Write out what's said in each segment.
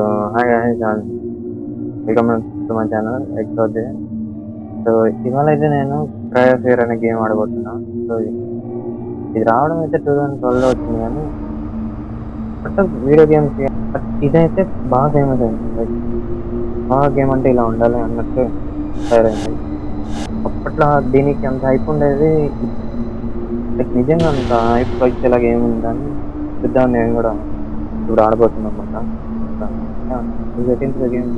So hi guys welcome to my channel ఎక్సోదే. So ఇవాళ అయితే నేను క్రయోస్ఫియర్ అనే గేమ్ ఆడబోతున్నా. సో ఇది రావడం అయితే 2012లో వచ్చింది కానీ బట్ వీడియో గేమ్స్ ఇదైతే బాగా ఫేమస్ అయింది. లైక్ బాగా గేమ్ అంటే ఇలా ఉండాలి అన్నట్టు తయారైంది. అప్పట్లో దీనికి అంత హైప్ ఉండేది. లైక్ నిజంగా అంత హైప్ వచ్చేలా గేమ్ ఉందని చూద్దాం నేను కూడా ఇప్పుడు ఆడబోతున్నా అనమాట. గేమ్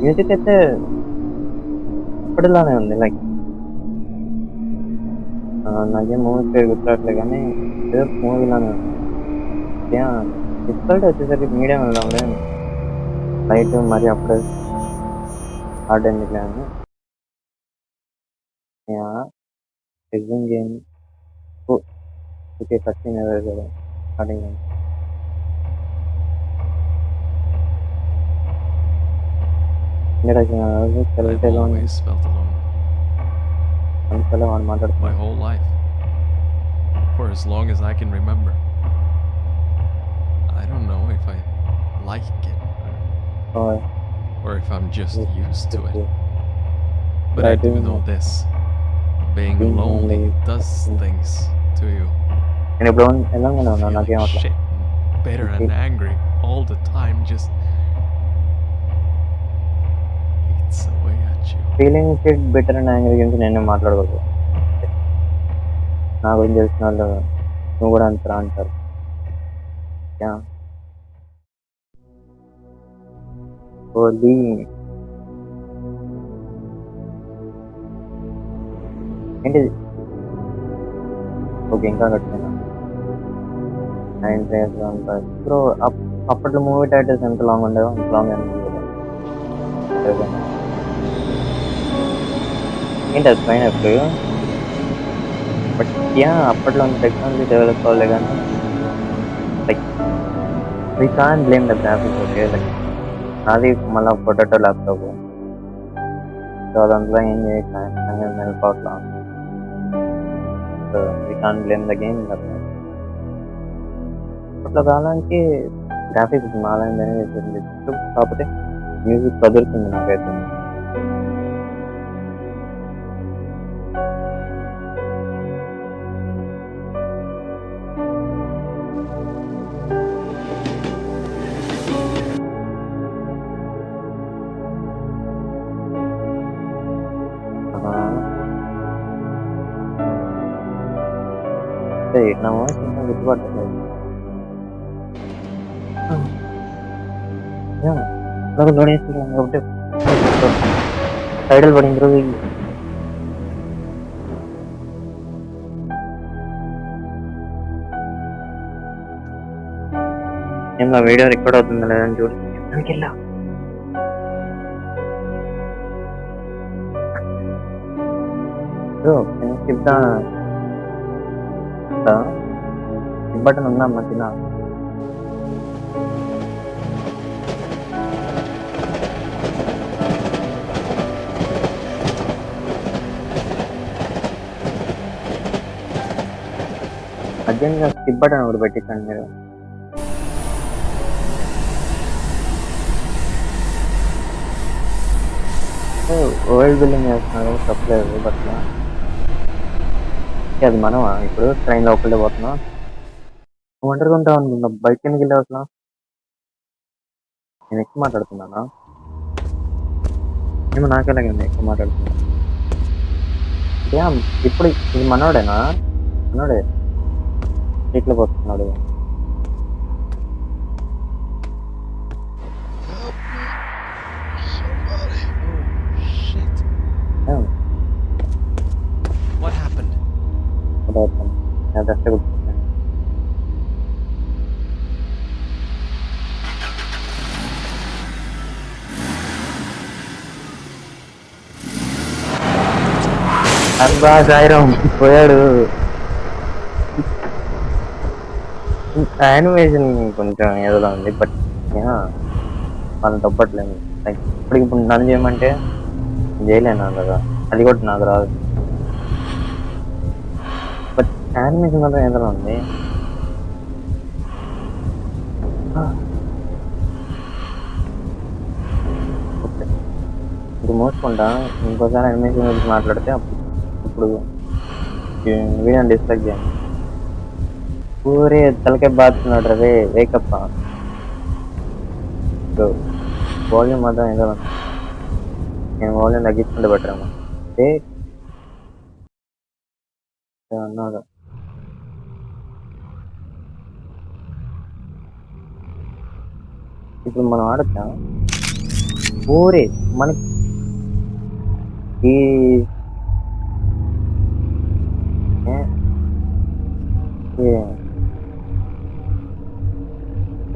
మ్యూజిక్ అయితే అప్పటిలానే ఉంది. లైక్ నాకేం మూవీస్ పేరు గుర్తురాట్లే కానీ ఏదో మూవీలానే ఉంది. డిఫికల్ట్ వచ్చేసరికి మీడియం వెళ్దాంలే, లైట్ మరి అప్పుడే హార్డ్ ఎందుకులే అని. ఎగ్జామ్ గేమ్ ఓకే కట్టిన కదా starting I've always felt alone. అంతలో వాడు My మాట్లాడుతున్నాడు. whole life. For as long as I can remember. I don't know if I like it or if I'm just used to it. But I do know this. Being lonely does things to you. నేను ఇప్పుడు ఎలాగానే ఉన్నా, నాకేం Feeling అట్లా shit, bitter and angry all the time just eats away at you. Feeling shit better and angry గురించి నేనే మాట్లాడకూడదు. నా గురించి తెలిసిన వాళ్ళు నువ్వు కూడా అంతరా అంటారు. ఓన్లీ ఏంటిది? ఓకే ఇంకా కట్టినా బ్రో. అప్పట్లో మూవీ టైటిల్స్ ఎంత లాంగ్ ఉండేవో అంత లాంగ్ ఏంటి అది పైన ఎప్పుడు. బట్ అప్పట్లో అంత టెక్నాలజీ డెవలప్ అవ్వలే కానీ like we can blame the graphics. Okay like నాది మళ్ళీ పొటాటో ల్యాప్టాప్, సో అదంతా ఏం చేయక వెళ్ళిపోవట్లా. So we can blame the game. అప్పట్లో కాలానికి గ్రాఫిక్స్ మాలైందని చెప్పింది, కాకపోతే మ్యూజిక్ కుదురుతుంది నాకైతే. నా వాయిస్ ఇంకా గుర్తుపట్టలేదు. కాబట్టి టైటిల్ పడింది రోజు. ఏం నా వీడియో రికార్డ్ అవుతుందా లేదని చూడు. వెళ్ళా బటన్ ఉందా మధ్యన? అర్జెంట్గా స్కిప్ బటన్ ఒకటి పెట్టించండి మీరు. వరల్డ్ బిల్డింగ్ చేస్తున్నారు తప్పలేదు. బట్ అది మనమా ఇప్పుడు ట్రైన్ లోపలే పోతున్నాం. ఒంటరిగా ఉంటావు అనుకున్నా, బైక్ కిందకి వెళ్ళి అసలు నేను ఎక్కువ మాట్లాడుతున్నానా ఏమో నాకెలాగే ఎక్కువ మాట్లాడుతున్నా. ఇప్పుడు ఇది మనోడేనా? మనోడే సీట్లో పోతున్నాడు. What happened? అబ్బా సాయిరామ్ పోయాడు. యానిమేషన్ కొంచెం ఏదోలా ఉంది, బట్ మనం తప్పట్లేదు. లైక్ ఇప్పుడు నన్ను చేయమంటే చేయలేను కదా, అది కూడా నాకు రాదు. బట్ యానిమేషన్ మాత్రం ఏదోలా ఉంది. ఇప్పుడు మూసుకుంటా. ఇంకోసారి అనిమేషన్ గురించి మాట్లాడితే అప్పుడు వీడియోని డిస్లైక్ చేయండి. ఊరే తలకాయ బాదుతున్నాడు రే వేకప్ప. వాల్యూమ్ మాత్రం ఏదో ఉంది. నేను వాల్యూమ్ తగ్గించుకుంటే బెటర్ ఏమో. అన్నాడు. ఇప్పుడు మనం ఆడచ్చా? ఊరే మనకి ఈ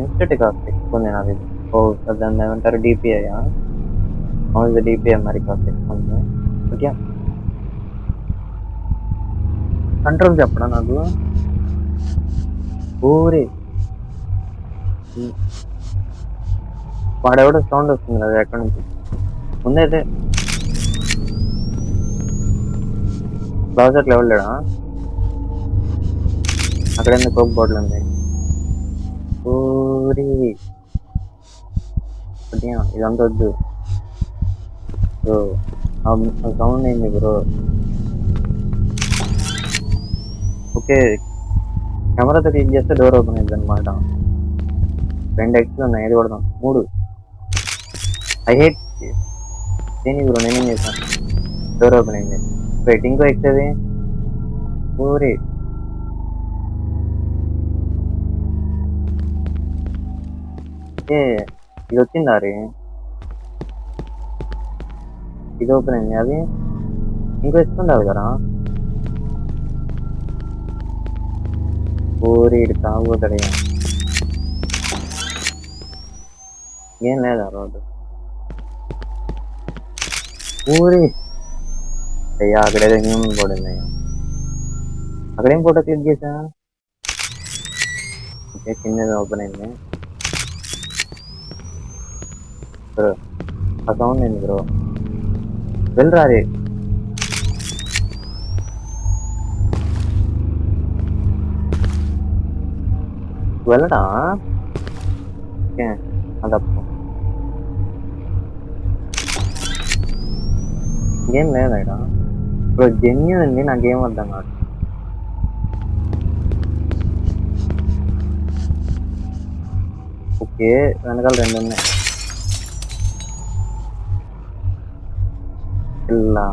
ఇన్స్టెంట్ కాస్ట్ ఎక్కువ ఉంది నాది. ఓ దాన్ని ఏమంటారు డిపిఐ. అవును డిపిఐ మరి కాస్ట్ ఎక్కువ ఉంది. ఓకే కంట్రోల్ చెప్పడా నాకు. ఊరే వాడెవడో సౌండ్ వస్తుంది కదా ఎక్కడి నుంచి. ముందైతే బ్రౌజర్లో ఎవరు అక్కడ ఎందుకు కోక్ బాటిల్ ఉంది. ఊరి ఇదంతా వద్దు బ్రో. సౌండ్ ఏంది బ్రో? ఓకే కెమెరాతో క్లిక్ చేస్తే డోర్ ఓపెన్ అయింది అనమాట. 2 ఎక్స్లు ఉన్నాయి. ఏది కొడదాం? 3. ఐ హేట్ దేని బ్రో నేనేం చేశాను? డోర్ ఓపెన్ అయింది. వెయిట్ ఇంకో ఎక్స్ అది. ఊరి ఇది వచ్చిందా రే? ఇది ఓపెన్ అయింది. అది ఇంకో ఇస్తుండాలి కదా. ఊరి ఇటు తాగుతాడు. ఏం లేదా రోడ్డు ఊరి అయ్యా అక్కడేదో హ్యూమన్ బోర్డు ఉంది. అక్కడేం ఫోటో క్లిక్ చేసా? ఓకే కింద ఓపెన్ అయింది. బ్రో ఆ సౌండ్ ఏంది బ్రో? వెళ్ళరా అది. వెళ్ళడా? ఓకే అదప్పు ఇంకేం లేదా ఇక్కడ. ఇప్పుడు జెన్యున్ ఉంది. నాకేం అర్థం కాదు. ఓకే వెనకాల 2 ఉన్నాయి. ఇలా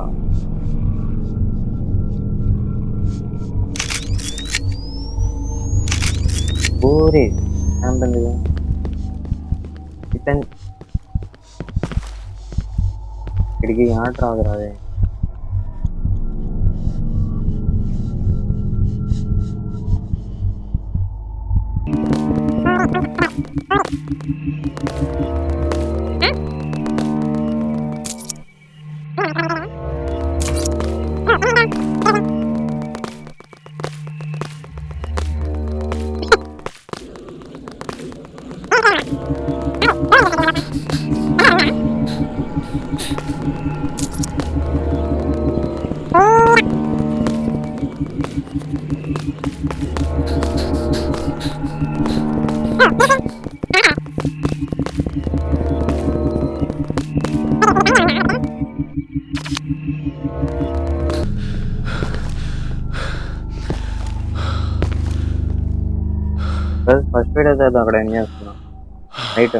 ఊరి ఏమంటుంది ఇతన్ ఇక్కడికి ఆట రాదురా అదే. ఫస్ట్ వీడియో చేద్దాం. అక్కడ ఏం చేస్తున్నాం నైట్.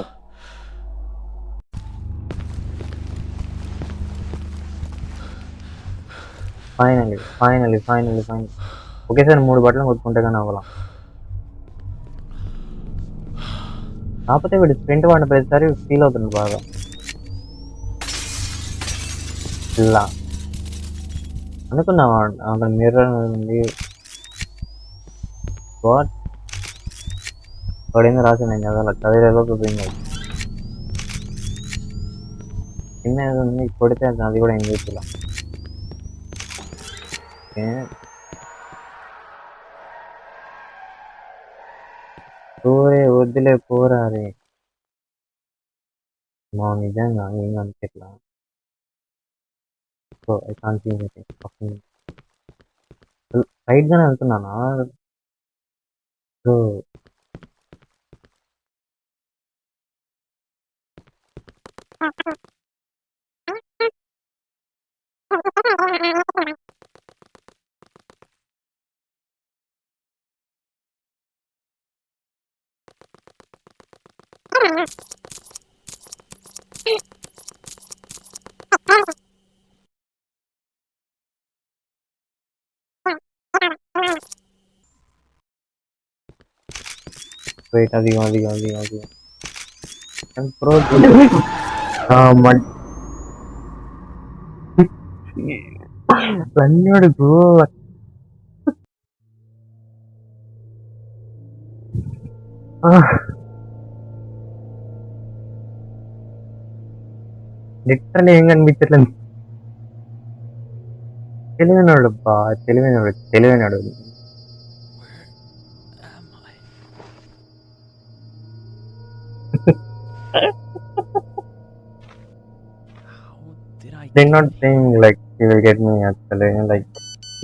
ఫైనల్లీ ఒకేసారి 3 బట్టలు కొట్టుకుంటే కానీ అవ్వాల. కాకపోతే వీడు స్ప్రింట్ వాడిన ప్రతిసారి ఫీల్ అవుతుంది బాగా. ఇలా అనుకున్నావా అక్కడ మిర్రర్ ఉంది. వాట్ వాడేందో రాసి నేను చదవాలి. చదివేలో చూపింది. చిన్న ఏదో ఉంది కొడితే అది కూడా ఏం చేస్తున్నా. వద్దులే పోరా రే. మా నిజంగా ఏం అనిపించట్లా. So I can't see anything. Right గానే వెళ్తున్నానా? సో వెయిట్ అది ప్రో రన్నుడు బ్రో. లిటరల్లీ ఏం కనిపించట్లేదు. తెలివైనడు బా, తెలివైనడు. Where am I? How did I They're not get here? saying like he will get me actually. Like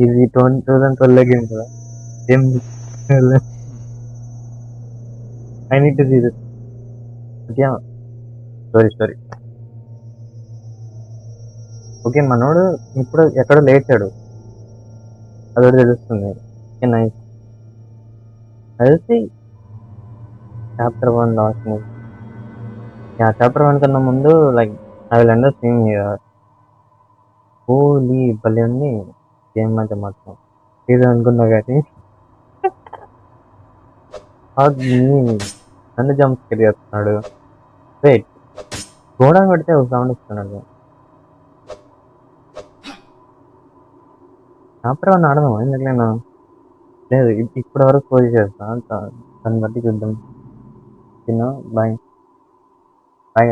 is it 2012 game? I need to see this. But yeah, sorry. Okay, మనోడు ఇప్పుడు ఎక్కడో లేచాడు, అదొకటి తెలుస్తుంది. Okay nice. అది chapter 1 last. Chapter 1 కన్నా ముందు like I will end scene here. Holy భలే ఉంది గేమ్ అయితే మాత్రం. ఇది అనుకున్నా కానీ నన్ను జంప్ స్కేర్ చేస్తున్నాడు. వెయిట్, గోడ కొడితే ఒక సౌండ్ వస్తున్నాడు. చాప్టర్ 1 ఆడదాం ఎందుకు నేను లేదు, ఇప్పటి వరకు పోయి చేస్తా, దాన్ని బట్టి చూద్దాం. Bye bye.